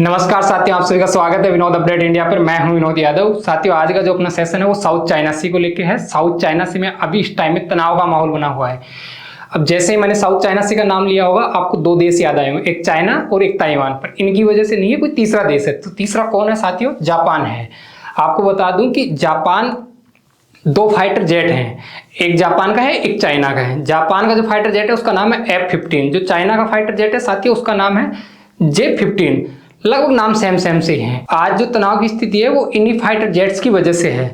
नमस्कार साथियों, आप सभी का स्वागत है विनोद अपडेट इंडिया पर। मैं हूं विनोद यादव। साथियों, आज का जो अपना सेशन है वो साउथ चाइना सी को लेके है। साउथ चाइना सी में अभी इस टाइम में तनाव का माहौल बना हुआ है। अब जैसे ही मैंने साउथ चाइना सी का नाम लिया होगा, आपको दो देश याद आए होंगे, एक चाइना और एक ताइवान। पर इनकी वजह से नहीं है, कोई तीसरा देश है। तो तीसरा कौन है साथियों? जापान है। आपको बता दूं कि जापान दो फाइटर जेट हैं, एक जापान का है एक चाइना का है। जापान का जो फाइटर जेट है उसका नाम है F-15। जो चाइना का फाइटर जेट है साथियों उसका नाम है J-15। लगभग नाम सेम सेम से ही हैं। आज जो तनाव की स्थिति है वो इन्हीं फाइटर जेट्स की वजह से है।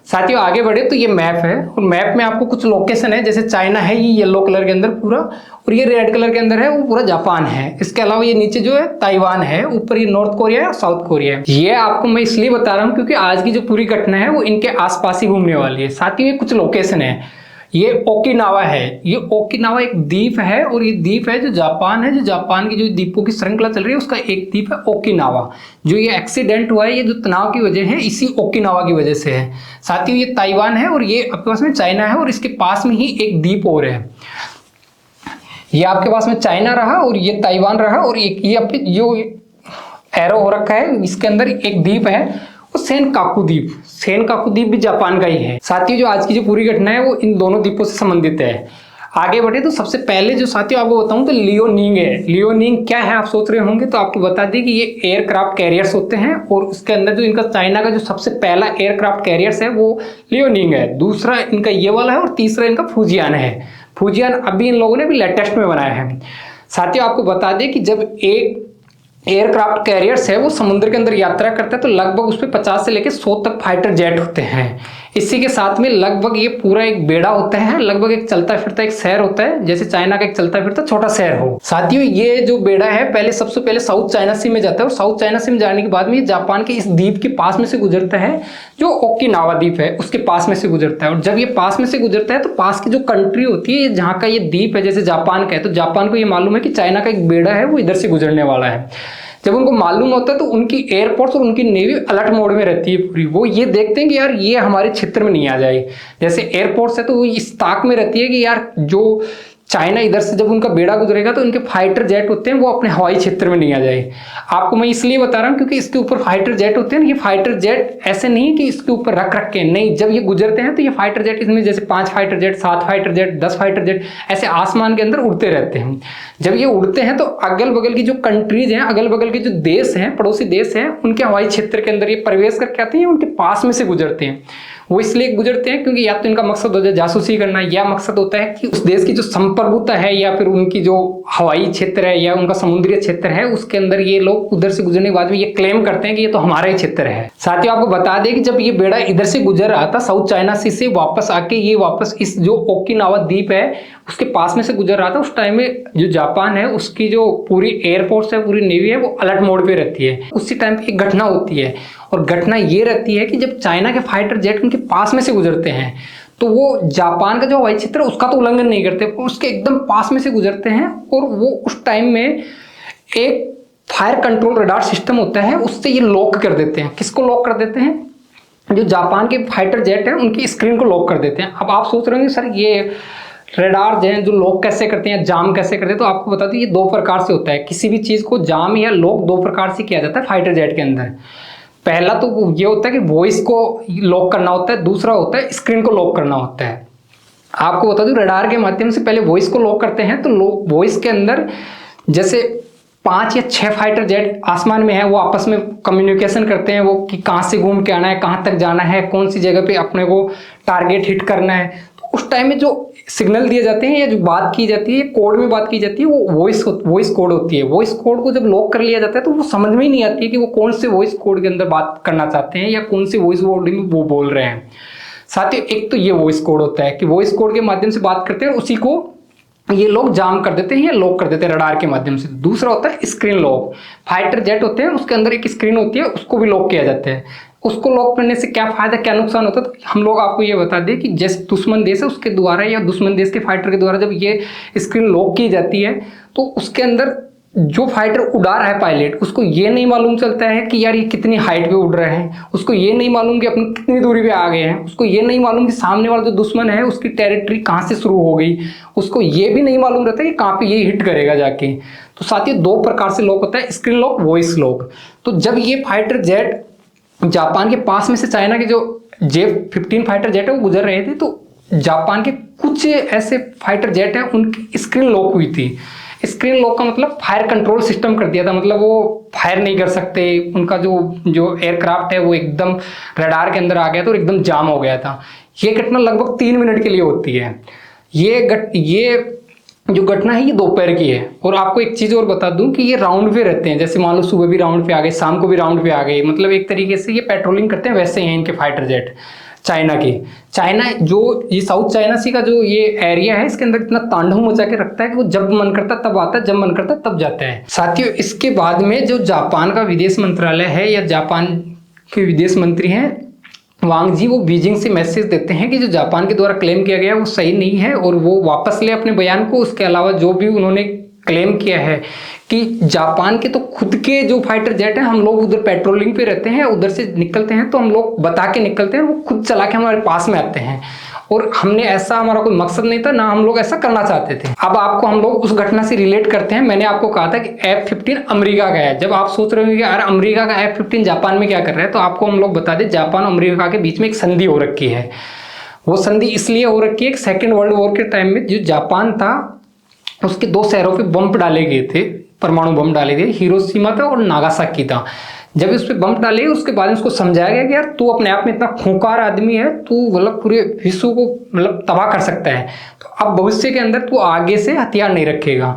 साथियों आगे बढ़े तो ये मैप है और मैप में आपको कुछ लोकेशन है। जैसे चाइना है ये येलो कलर के अंदर पूरा, और ये रेड कलर के अंदर है वो पूरा जापान है। इसके अलावा ये नीचे जो है ताइवान है, ऊपर ये नॉर्थ कोरिया है और साउथ कोरिया है। ये आपको मैं इसलिए बता रहा हूँ क्योंकि आज की जो पूरी घटना है वो इनके आसपास ही घूमने वाली है। साथियों ये कुछ लोकेशन है। ये ओकिनावा है। ये ओकिनावा एक द्वीप है और ये द्वीप है जो जापान है। जो जापान की जो द्वीपों की श्रृंखला चल रही है उसका एक द्वीप है ओकिनावा। जो ये एक्सीडेंट हुआ है, ये जो तनाव की वजह है इसी ओकिनावा की वजह से है। साथियों ये ताइवान है और ये आपके पास में चाइना है और इसके पास में ही एक द्वीप और है। ये आपके पास में चाइना रहा और ये ताइवान रहा और ये अपने जो एरो हो रखा है इसके अंदर एक द्वीप है वो सेनकाकू द्वीप। सेनकाकू द्वीप भी जापान का ही है। साथियों जो आज की जो पूरी घटना है वो इन दोनों द्वीपों से संबंधित है। आगे बढ़े तो सबसे पहले जो साथियों आपको बताऊं तो लियोनिंग है। लियोनिंग क्या है आप सोच रहे होंगे, तो आपको बता दें कि ये एयरक्राफ्ट कैरियर्स होते हैं और उसके अंदर जो इनका चाइना का जो सबसे पहला एयरक्राफ्ट कैरियर्स है वो लियोनिंग है। दूसरा इनका ये वाला है और तीसरा इनका फुजियान है। फुजियान अभी इन लोगों ने भी लेटेस्ट में बनाया है। साथियों आपको बता दें कि जब एक एयरक्राफ्ट कैरियर्स है वो समुद्र के अंदर यात्रा करता है तो लगभग उस पर 50 से लेकर 100 तक फाइटर जेट होते हैं। इसी के साथ में लगभग ये पूरा एक बेड़ा होता है, लगभग एक चलता फिरता एक शहर होता है, जैसे चाइना का एक चलता फिरता छोटा शहर हो। साथियों ये जो बेड़ा है पहले सबसे पहले साउथ चाइना सी में जाता है और साउथ चाइना सी में जाने के बाद में ये जापान के इस द्वीप के पास में से गुजरता है जो ओकिनावा द्वीप है उसके पास में से गुजरता है। और जब ये पास में से गुजरता है तो पास की जो कंट्री होती है जहाँ का ये द्वीप है, जैसे जापान का है, तो जापान को ये मालूम है कि चाइना का एक बेड़ा है वो इधर से गुजरने वाला है। जब उनको मालूम होता है तो उनकी एयरफोर्स और उनकी नेवी अलर्ट मोड में रहती है पूरी। वो ये देखते हैं कि यार ये हमारे क्षेत्र में नहीं आ जाए। जैसे एयरफोर्स है तो वो इस ताक में रहती है कि यार जो चाइना इधर से जब उनका बेड़ा गुजरेगा तो इनके फाइटर जेट होते हैं वो अपने हवाई क्षेत्र में नहीं आ जाए। आपको मैं इसलिए बता रहा हूँ क्योंकि इसके ऊपर फाइटर जेट होते हैं। ये फाइटर जेट ऐसे नहीं कि इसके ऊपर रख रख के, नहीं, जब ये गुजरते हैं तो ये फाइटर जेट इसमें जैसे 5 fighter jet, 7 fighter jet, 10 fighter jet ऐसे आसमान के अंदर उड़ते रहते हैं। जब ये उड़ते हैं तो अगल बगल की जो कंट्रीज हैं, अगल बगल के जो देश हैं, पड़ोसी देश हैं, उनके हवाई क्षेत्र के अंदर ये प्रवेश करके आते हैं, उनके पास में से गुजरते हैं। वो इसलिए गुजरते हैं क्योंकि या तो इनका मकसद होता है जासूसी करना, या मकसद होता है कि उस देश की जो संप्रभुता है या फिर उनकी जो हवाई क्षेत्र है या उनका समुद्री क्षेत्र है उसके अंदर ये लोग उधर से गुजरने के बाद में ये क्लेम करते हैं कि ये तो हमारा ही क्षेत्र है। साथियों आपको बता दें कि जब ये बेड़ा इधर से गुजर रहा था साउथ चाइना सी से वापस आके ये वापस इस जो ओकिनावा द्वीप है उसके पास में से गुजर रहा था, उस टाइम में जो जापान है उसकी जो पूरी एयरफोर्स है, पूरी नेवी है, वो अलर्ट मोड पे रहती है। उसी टाइम पे एक घटना होती है और घटना ये रहती है कि जब चाइना के फाइटर जेट उनके पास में से गुजरते हैं तो वो जापान का जो हवाई क्षेत्र है उसका तो उल्लंघन नहीं करते, उसके एकदम पास में से गुजरते हैं। और वो उस टाइम में एक फायर कंट्रोल रडार सिस्टम होता है उससे ये लॉक कर देते हैं। किसको लॉक कर देते हैं? जो जापान के फाइटर जेट है उनकी स्क्रीन को लॉक कर देते हैं। अब आप सोच रहे होंगे सर ये रडार जो लॉक कैसे करते हैं, जाम कैसे करते हैं, तो आपको बता दें ये 2 प्रकार से होता है। किसी भी चीज को जाम या लॉक 2 प्रकार से किया जाता है फाइटर जेट के अंदर। पहला तो ये होता है कि वॉइस को लॉक करना होता है, दूसरा होता है स्क्रीन को लॉक करना होता है। आपको बता दूं रडार के माध्यम से पहले वॉइस को लॉक करते हैं तो वॉइस के अंदर जैसे 5 या 6 फाइटर जेट आसमान में है वो आपस में कम्युनिकेशन करते हैं, वो कि कहाँ से घूम के आना है, कहाँ तक जाना है, कौन सी जगह पे अपने को टारगेट हिट करना है। तो उस टाइम में जो सिग्नल दिए जाते हैं या जो बात की जाती है, कोड में बात की जाती है, वो वॉइस कोड होती है। वॉइस कोड को जब लॉक कर लिया जाता है तो वो समझ में ही नहीं आती है कि वो कौन से वॉइस कोड के अंदर बात करना चाहते हैं या कौन से वॉइस कोड में वो बोल रहे हैं। साथियों एक तो ये वॉइस कोड होता है कि वॉइस कोड के माध्यम से बात करते हैं, उसी को ये लोग जाम कर देते हैं या लॉक कर देते हैं रडार के माध्यम से। दूसरा होता है स्क्रीन लॉक। फाइटर जेट होते हैं उसके अंदर एक स्क्रीन होती है, उसको भी लॉक किया जाता है। उसको लॉक करने से क्या फायदा क्या नुकसान होता है, तो हम लोग आपको ये बता दें कि जैसे दुश्मन देश है उसके द्वारा या दुश्मन देश के फाइटर के द्वारा जब ये स्क्रीन लॉक की जाती है तो उसके अंदर जो फाइटर उड़ा रहा है पायलट, उसको ये नहीं मालूम चलता है कि यार ये कितनी हाइट पे उड़ रहे हैं, उसको ये नहीं मालूम कि अपन कितनी दूरी पे आ गए हैं, उसको ये नहीं मालूम कि सामने वाला जो दुश्मन है उसकी टेरिटरी कहाँ से शुरू हो गई, उसको ये भी नहीं मालूम रहता कि कहाँ पे ये हिट करेगा जाके। तो साथियों, दो प्रकार से लॉक होता है, स्क्रीन लॉक, वॉइस लॉक। तो जब ये फाइटर जेट जापान के पास में से चाइना के जो J-15 फाइटर जेट है वो गुजर रहे थे, तो जापान के कुछ ऐसे फाइटर जेट हैं उनकी स्क्रीन लॉक हुई थी। स्क्रीन लॉक का मतलब फायर कंट्रोल सिस्टम कर दिया था, मतलब वो फायर नहीं कर सकते, उनका जो एयरक्राफ्ट है वो एकदम रडार के अंदर आ गया था और एकदम जाम हो गया था। ये घटना लगभग 3 मिनट के लिए होती है। ये जो घटना है ये दोपहर की है। और आपको एक चीज और बता दूं कि ये राउंड पे रहते हैं, जैसे मान लो सुबह भी राउंड पे आ गए, शाम को भी राउंड पे आ गए, मतलब एक तरीके से ये पेट्रोलिंग करते हैं, वैसे हैं इनके फाइटर जेट चाइना के। चाइना जो ये साउथ चाइना सी का जो ये एरिया है, इसके अंदर इतना तांडव मचा के रखता है कि वो जब मन करता तब आता है, जब मन करता तब जाता है। साथियों, इसके बाद में जो जापान का विदेश मंत्रालय है या जापान के विदेश मंत्री हैं वांग जी, वो बीजिंग से मैसेज देते हैं कि जो जापान के द्वारा क्लेम किया गया है वो सही नहीं है और वो वापस ले अपने बयान को। उसके अलावा जो भी उन्होंने क्लेम किया है कि जापान के तो खुद के जो फाइटर जेट हैं, हम लोग उधर पेट्रोलिंग पे रहते हैं, उधर से निकलते हैं तो हम लोग बता के निकलते हैं, वो खुद चला के हमारे पास में आते हैं, और हमने ऐसा, हमारा कोई मकसद नहीं था, ना हम लोग ऐसा करना चाहते थे। अब आपको हम लोग उस घटना से रिलेट करते हैं। मैंने आपको कहा था कि F-15 अमेरिका का है। जब आप सोच रहे हो कि यार अमेरिका का F-15 जापान में क्या कर रहा है, तो आपको हम लोग बता दें, जापान और अमेरिका के बीच में एक संधि हो रखी है। वो संधि इसलिए हो रखी है कि सेकेंड वर्ल्ड वॉर के टाइम में जो जापान था उसके 2 शहरों पे बम डाले गए थे, परमाणु बम डाले गए, हिरोशिमा था और नागासाकी था। जब इस पे बम डाले उसके बाद उसको समझाया गया कि यार तू अपने आप में इतना खूंखार आदमी है, तू मतलब पूरे विश्व को मतलब तबाह कर सकता है, तो अब भविष्य के अंदर तू आगे से हथियार नहीं रखेगा।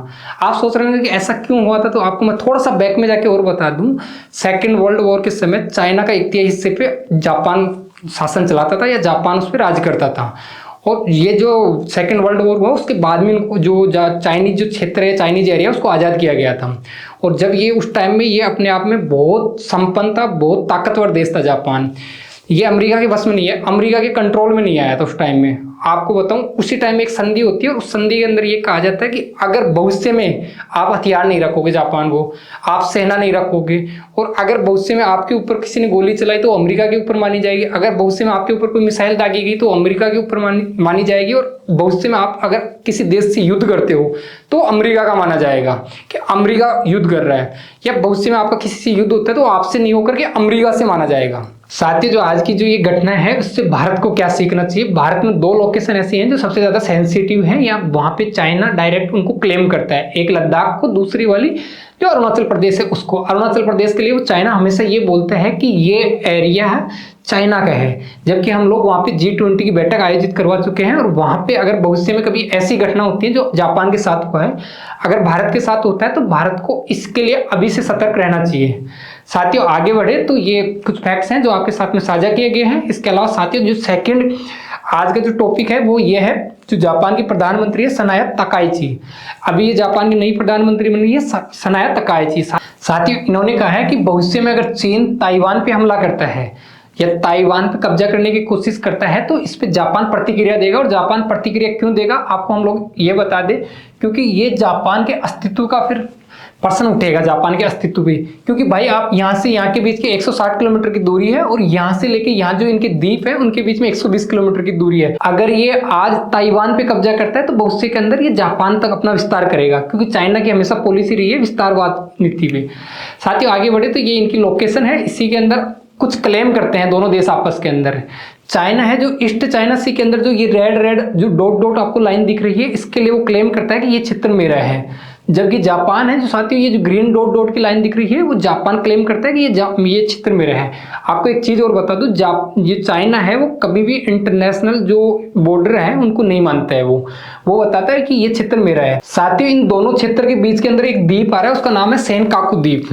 आप सोच रहे हैं कि ऐसा क्यों हुआ था, तो आपको मैं थोड़ा सा बैक में जाके और बता दूं। सेकेंड वर्ल्ड वॉर के समय चाइना का 1/3 हिस्से पे जापान शासन चलाता था या जापान उस पर राज करता था। और ये जो सेकेंड वर्ल्ड वॉर हुआ उसके बाद में इनको जो चाइनीज जो क्षेत्र है, चाइनीज एरिया, उसको आज़ाद किया गया था। और जब ये उस टाइम में ये अपने आप में बहुत संपन्न था, बहुत ताकतवर देश था जापान। ये अमेरिका के बस में नहीं है, अमेरिका के कंट्रोल में नहीं आया था उस टाइम में। आपको बताऊं, उसी टाइम में एक संधि होती है और उस संधि के अंदर ये कहा जाता है कि अगर भविष्य में आप हथियार नहीं रखोगे जापान को, आप सेना नहीं रखोगे, और अगर भविष्य में आपके ऊपर किसी ने गोली चलाई तो अमेरिका के ऊपर मानी जाएगी, अगर भविष्य में आपके ऊपर कोई मिसाइल दागी गई तो अमेरिका के ऊपर मानी जाएगी, और भविष्य में आप अगर किसी देश से युद्ध करते हो तो अमेरिका का माना जाएगा कि अमेरिका युद्ध कर रहा है, या भविष्य में आपका किसी से युद्ध होता है तो आपसे नहीं होकर के अमेरिका से माना जाएगा। साथ ही जो आज की जो ये घटना है उससे भारत को क्या सीखना चाहिए। भारत में 2 लोकेशन ऐसी हैं जो सबसे ज्यादा सेंसिटिव हैं, या वहां पे चाइना डायरेक्ट उनको क्लेम करता है, एक लद्दाख को, दूसरी वाली जो अरुणाचल प्रदेश है उसको। अरुणाचल प्रदेश के लिए वो चाइना हमेशा ये बोलता है कि ये एरिया है चाइना का है, जबकि हम लोग वहाँ पे G20 की बैठक आयोजित करवा चुके हैं, और वहाँ पे अगर भविष्य में कभी ऐसी घटना होती है जो जापान के साथ हुआ है, अगर भारत के साथ होता है तो भारत को इसके लिए अभी से सतर्क रहना चाहिए। साथियों, आगे बढ़े तो ये कुछ फैक्ट्स हैं जो आपके साथ में साझा किए गए हैं। इसके अलावा साथियों, जो सेकंड आज का जो टॉपिक है वो ये है, जो जापान की प्रधानमंत्री है सनाया तकाइची। अभी ये जापान की नई प्रधानमंत्री बनी है सनाया तकाइची। साथियों, इन्होंने कहा है कि भविष्य में अगर चीन ताइवान पे हमला करता है या ताइवान पे कब्जा करने की कोशिश करता है तो इस पे जापान प्रतिक्रिया देगा। और जापान प्रतिक्रिया क्यों देगा आपको हम लोग ये बता दें, क्योंकि ये जापान के अस्तित्व का फिर प्रश्न उठेगा, जापान के अस्तित्व पे। क्योंकि भाई आप यहाँ से यहाँ के बीच के 160 किलोमीटर की दूरी है, और यहाँ से लेके यहाँ जो इनके द्वीप है उनके बीच में 120 किलोमीटर की दूरी है। अगर ये आज ताइवान पे कब्जा करता है तो भविष्य के अंदर ये जापान तक अपना विस्तार करेगा, क्योंकि चाइना की हमेशा पॉलिसी रही है विस्तारवाद नीति पे। साथियों, आगे बढ़े तो ये इनकी लोकेशन है, इसी के अंदर कुछ क्लेम करते हैं दोनों देश आपस के अंदर। चाइना है जो ईस्ट चाइना सी के अंदर जो ये रेड जो डॉट डॉट आपको लाइन दिख रही है, इसके लिए वो क्लेम करता है कि ये क्षेत्र मेरा है। जबकि जापान है जो साथियों ये जो ग्रीन डॉट डॉट की लाइन दिख रही है वो जापान क्लेम करता है कि ये क्षेत्र मेरा है। आपको एक चीज और बता दूं, ये चाइना है वो कभी भी इंटरनेशनल जो बॉर्डर है उनको नहीं मानता है। वो बताता है कि ये क्षेत्र मेरा है। साथियों, इन दोनों क्षेत्र के बीच के अंदर एक द्वीप आ रहा है, उसका नाम है सेनकाकू द्वीप।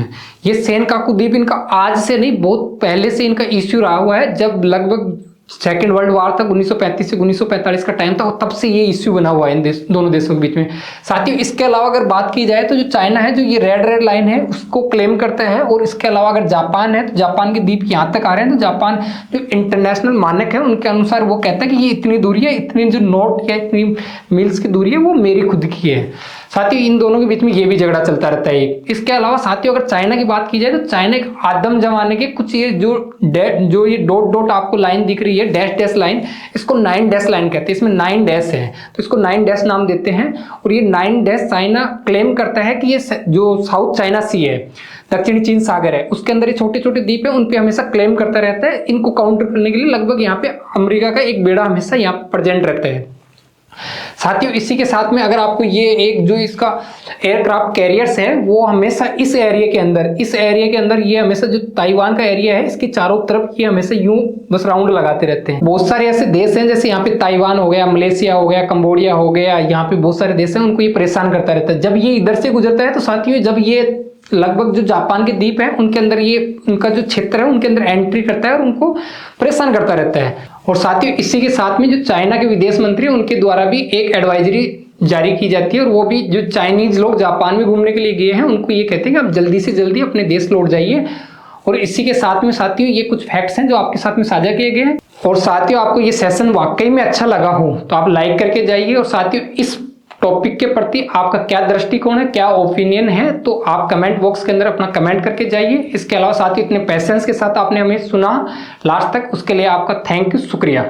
ये सेनकाकू द्वीप इनका आज से नहीं, बहुत पहले से इनका इश्यू रहा हुआ है। जब लगभग सेकेंड वर्ल्ड वॉर तक 1935 से 1945 का टाइम था और तब से ये इश्यू बना हुआ है इन दोनों देशों के बीच में। साथियों इसके अलावा अगर बात की जाए तो जो चाइना है, जो ये रेड लाइन है उसको क्लेम करता है। और इसके अलावा अगर जापान है तो जापान के द्वीप यहाँ तक आ रहे हैं, तो जापान जो इंटरनेशनल मानक है उनके अनुसार वो कहता है कि ये इतनी दूरी है, इतनी जो नॉट या इतनी मील्स की दूरी है वो मेरी खुद की है। साथियों इन दोनों के बीच में ये भी झगड़ा चलता रहता है। इसके अलावा साथियों अगर चाइना की बात की जाए तो चाइना एक आदम जमाने के कुछ ये जो ये डॉट डॉट आपको लाइन दिख रही है, डैश डैश लाइन, इसको 9 डैश लाइन कहते हैं। इसमें 9 डैश है तो इसको 9 डैश नाम देते हैं। और ये 9 डैश चाइना क्लेम करता है कि ये जो साउथ चाइना सी है, दक्षिणी चीन सागर है, उसके अंदर ये छोटे छोटे द्वीप है, उन पे हमेशा क्लेम करता रहता है। इनको काउंटर करने के लिए लगभग यहाँ पे अमेरिका का एक बेड़ा हमेशा यहाँ प्रेजेंट रहता है। साथियों इसी के साथ में अगर आपको ये एक जो इसका एयरक्राफ्ट कैरियर्स है वो हमेशा इस एरिया के अंदर ये हमेशा जो ताइवान का एरिया है इसके चारों तरफ ये हमेशा यूं बस राउंड लगाते रहते हैं। बहुत सारे ऐसे देश हैं जैसे यहाँ पे ताइवान हो गया, मलेशिया हो गया, कंबोडिया हो गया, यहाँ पे बहुत सारे देश हैं, उनको ये परेशान करता रहता है। जब ये इधर से गुजरता है तो साथियों जब ये लगभग जो जापान के द्वीप है उनके अंदर ये उनका जो क्षेत्र है उनके अंदर एंट्री करता है और उनको परेशान करता रहता है। और साथियों इसी के साथ में जो चाइना के विदेश मंत्री उनके द्वारा भी एक एडवाइजरी जारी की जाती है और वो भी जो चाइनीज लोग जापान में घूमने के लिए गए हैं उनको ये कहते हैं कि आप जल्दी से जल्दी अपने देश लौट जाइए। और इसी के साथ में साथियों ये कुछ फैक्ट्स हैं जो आपके साथ में साझा किए गए हैं। और साथियों आपको ये सेशन वाकई में अच्छा लगा हो तो आप लाइक करके जाइए। और साथियों इस टॉपिक के प्रति आपका क्या दृष्टिकोण है, क्या ओपिनियन है, तो आप कमेंट बॉक्स के अंदर अपना कमेंट करके जाइए। इसके अलावा साथियों इतने पेशेंस के साथ आपने हमें सुना लास्ट तक, उसके लिए आपका थैंक यू, शुक्रिया।